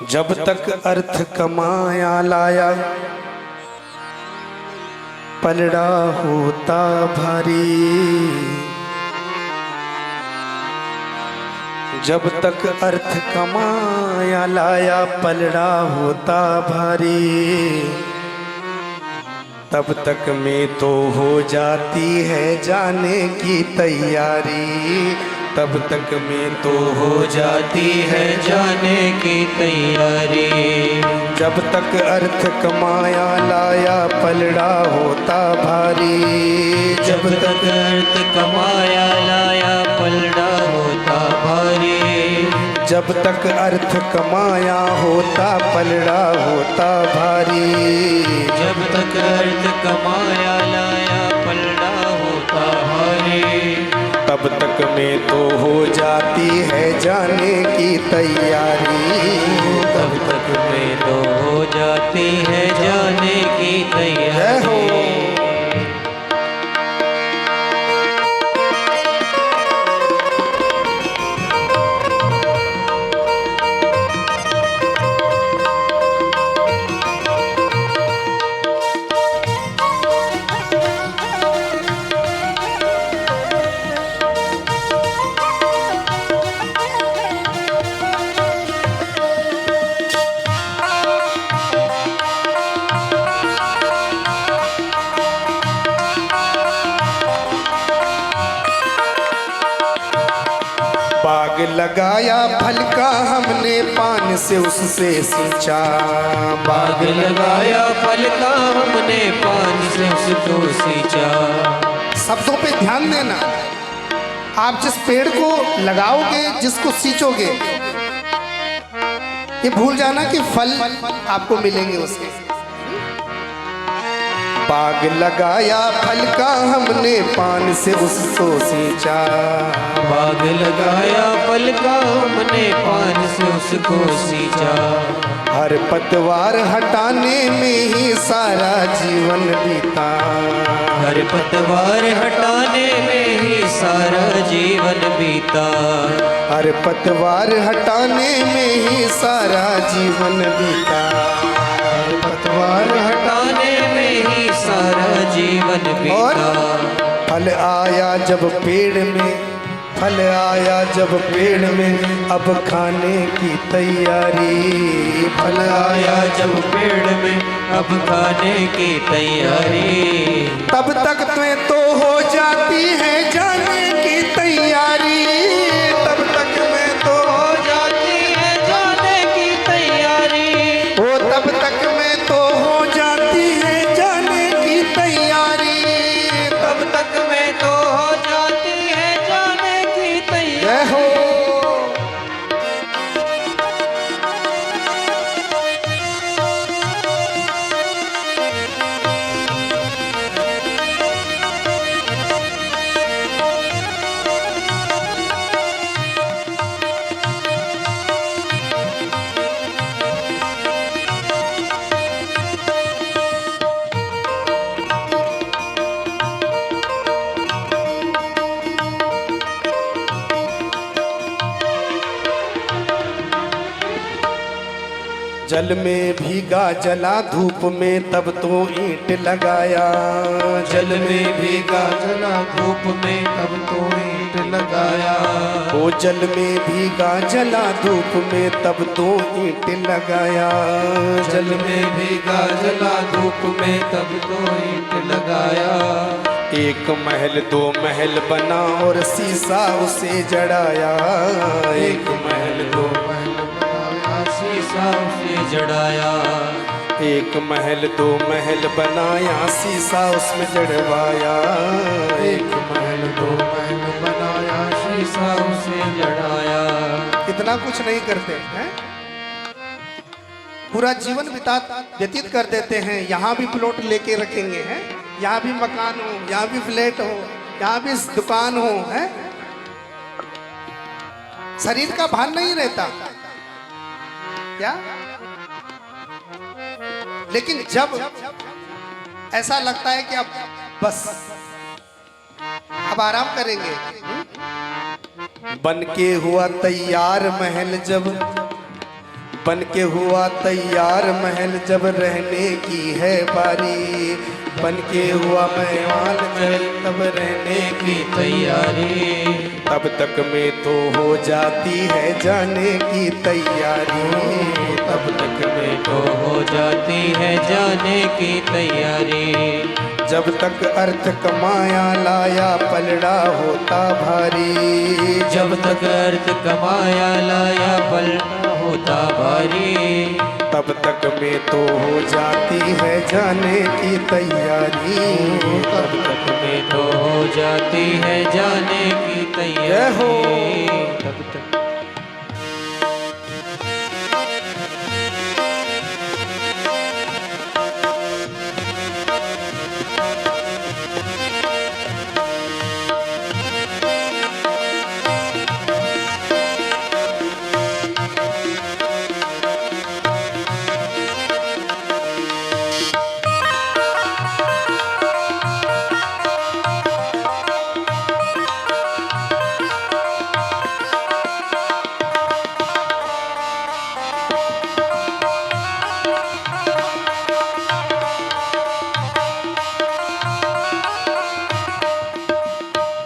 जब तक अर्थ कमाया लाया पलड़ा होता भारी। जब तक अर्थ कमाया लाया पलड़ा होता भारी, तब तक में तो हो जाती है जाने की तैयारी। तब तक में तो हो जाती है जाने की तैयारी। जब तक अर्थ कमाया लाया पलड़ा होता भारी। जब तक अर्थ कमाया लाया पलड़ा होता भारी। जब तक अर्थ कमाया होता पलड़ा होता भारी। जब तक अर्थ कमाया लाया पलड़ा होता भारी, तब तक में तो हो जाती है जाने की तैयारी। तब तक में तो हो जाती है जाने की तैयारी। बाग लगाया फल का हमने पान से उससे सींचा। बाग लगाया फल का हमने पान से उसको सींचा। शब्दों पे ध्यान देना। आप जिस पेड़ को लगाओगे, जिसको सींचोगे, ये भूल जाना कि फल आपको मिलेंगे उसके। बाग लगाया फल का हमने पान से उसको सींचा। बाग लगाया फल का हमने पान से उसको सींचा। हर पतवार हटाने में ही सारा जीवन बीता। हर पतवार हटाने में ही सारा जीवन बीता। हर पतवार हटाने में ही सारा जीवन बीता। हर पतवार हटाने में ही सारा जीवन बीता। फल आया जब पेड़ में, फल आया जब पेड़ में, अब खाने की तैयारी। फल आया जब पेड़ में, अब खाने की तैयारी। तब तक में तो हो जाती है जाने की तैयारी। तब तक में तो हो जाती है जाने की तैयारी। वो तब तक में तो हो जाती है जाने की तैयारी। तब तक में तो हो जाती है जाने की तैयारी। जय हो। जल में भीगा जला धूप में तब तो ईंट लगाया। जल में भीगा जला धूप में तब तो ईंट लगाया। ओ जल में भीगा जला धूप में तब तो ईंट लगाया। जल में भीगा जला धूप में तब तो ईंट लगाया। एक महल दो महल बना और शीशा उसे जड़ाया। एक महल दो महल बनाया, शीशा उसे जड़ाया। एक महल दो महल बनाया, शीशा उसमें जड़वाया। एक महल दो महल बनाया, शीशा उसे जड़ाया। इतना कुछ नहीं करते हैं, पूरा जीवन व्यतीत कर देते हैं। यहाँ भी प्लॉट लेके रखेंगे हैं, यहाँ भी मकान हो, यहाँ भी फ्लैट हो, यहाँ भी दुकान हो, है। शरीर का भान नहीं रहता क्या? लेकिन जब ऐसा लगता है कि अब बस अब आराम करेंगे, बन के हुआ तैयार महल जब बन के हुआ तैयार महल जब रहने की है बारी, बन के हुआ महल तब रहने की तैयारी, तब तक में तो हो जाती है जाने की तैयारी, तब तक में तो हो जाती है जाने की तैयारी। जब तक अर्थ कमाया लाया पलड़ा होता भारी, जब तक अर्थ कमाया लाया पलड़ा होता भारी, तब तक में तो हो जाती है जाने की तैयारी, तब तक में तो हो जाती है जाने की तैयारी। तब तक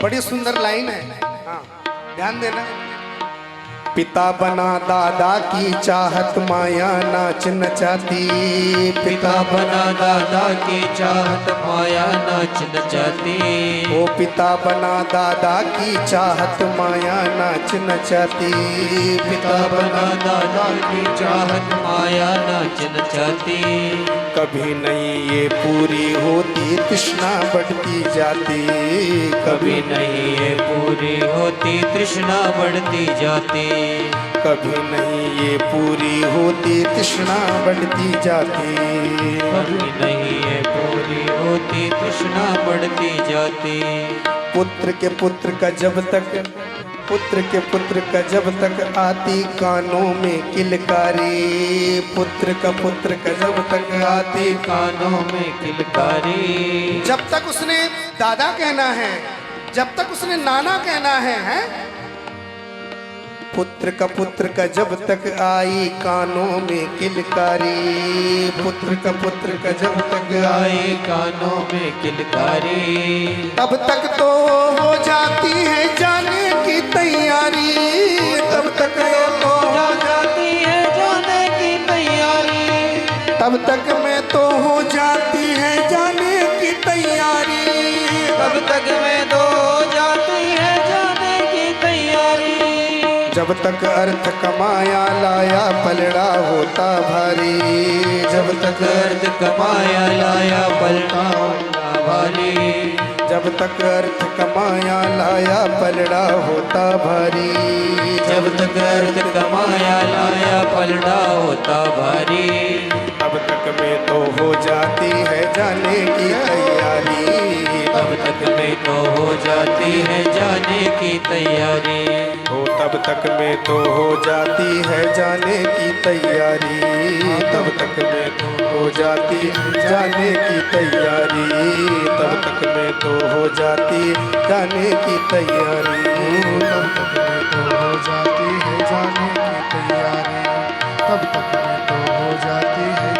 बड़ी सुंदर लाइन है, हाँ ध्यान देना। पिता बना दादा की चाहत माया नाच नचाती, पिता बना दादा की चाहत माया नाच नचाती, ओ पिता बना दादा की चाहत माया नाच नचाती, पिता बना दादा की चाहत माया नाच नचाती। कभी नहीं ये पूरी होती तृष्णा बढ़ती जाती, कभी नहीं ये पूरी होती तृष्णा बढ़ती जाती, कभी नहीं ये पूरी होती तृष्णा बढ़ती जाती, कभी नहीं ये पूरी होती तृष्णा बढ़ती जाती। पुत्र के पुत्र का जब तक, पुत्र के पुत्र का जब तक आती कानों में किलकारी, पुत्र का पुत्र का जब तक आती कानों में किलकारी, जब तक उसने दादा कहना है, जब तक उसने नाना कहना है? पुत्र का जब तक आई कानों में किलकारी, पुत्र का जब तक आई कानों में किलकारी, तब तक तो हो जाती है जाने की तैयारी, तब तक तो हो जाती है जाने की तैयारी, तब तक में तो हो जाती है जाने की तैयारी, तब तक में तो हो जाती है जाने की तैयारी। जब तक अर्थ कमाया लाया पलड़ा होता भारी, जब तक अर्थ कमाया लाया पलटा होता भारी, जब तक अर्थ कमाया लाया पलड़ा होता भारी, जब तक अर्थ कमाया लाया पलटा होता भारी, तब तक में तो हो जाती है जाने की तैयारी, तब तक में तो हो जाती है जाने की तैयारी, तब तक में तो हो जाती है जाने की तैयारी, तब तक में तो हो जाती जाने की तैयारी, तब तक में तो हो जाती जाने की तैयारी, तब तक में तो हो जाती है जाने की तैयारी, तब तक में तो हो जाती है